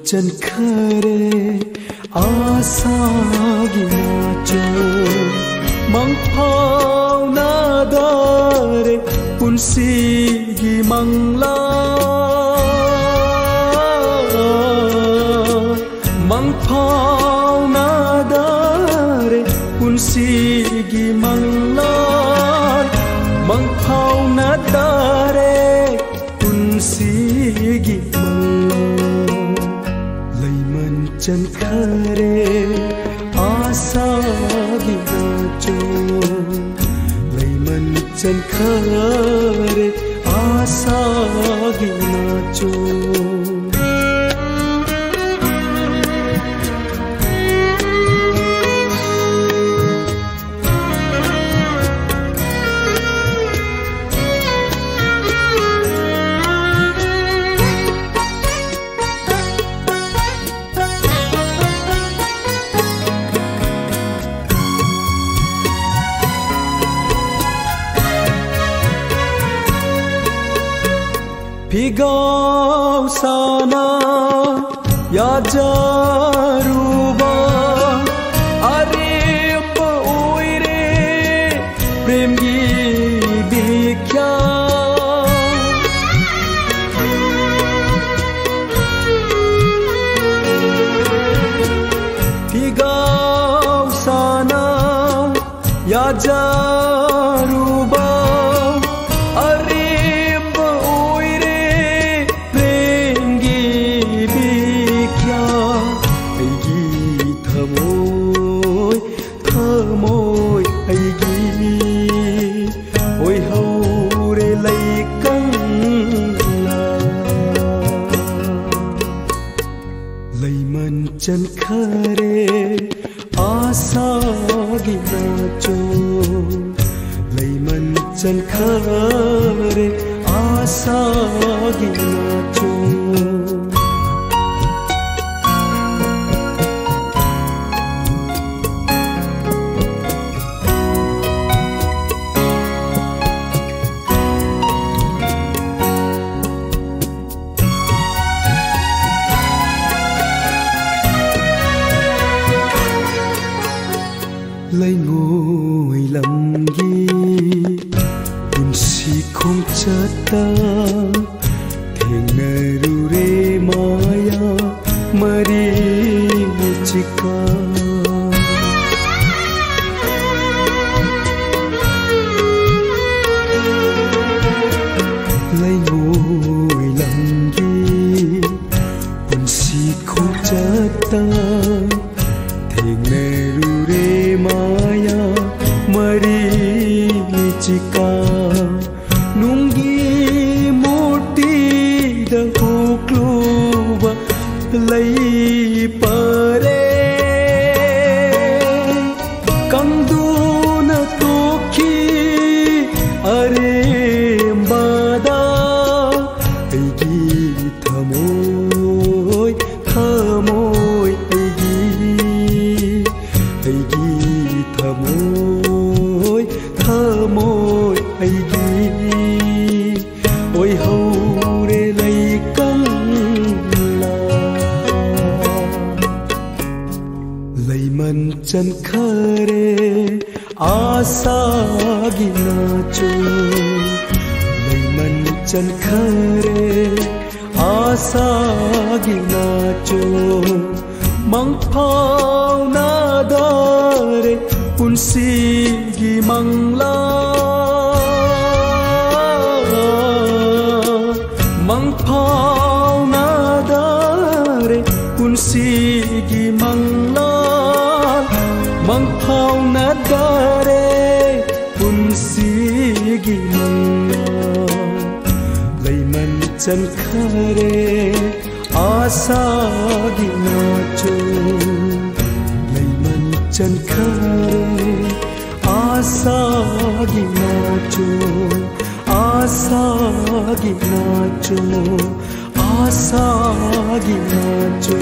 खरे आसागी नाचो mangpau nadare punsigi mangla mangpau nadare punsigi mangla mangpau nadare punsigi mangla laiman chan khare आसागी नाचो lamin चन खरे आसागी नाचो Pigau sana ya jaruba aremba oire prem gi dikhya Pigau sana ya jaruba môi ai ghi ôi hầu re lấy căng la lấy man chân khare asa gi nacho lấy man chân khare asa gi nacho lấy ngồi lầm ghi punsi không chata thengnaru re maya mari muchika lấy ngồi lầm ghi punsi không chata thengnaru re maya mari chika nungi murti da hukluba lai pare kanduna toki are bada aigi thamoy thamoy aigi thamoy thamoy aigi oi haure lai kang la laiman chan khare asagi nacho laiman chan khare asagi nacho mangpau nadare punsigi mangla mangpau nadare punsigi mangla mangpau nadare punsigi mangla laiman chan khare asagi nacho laiman chan khare asagi nacho asagi nacho asagi nacho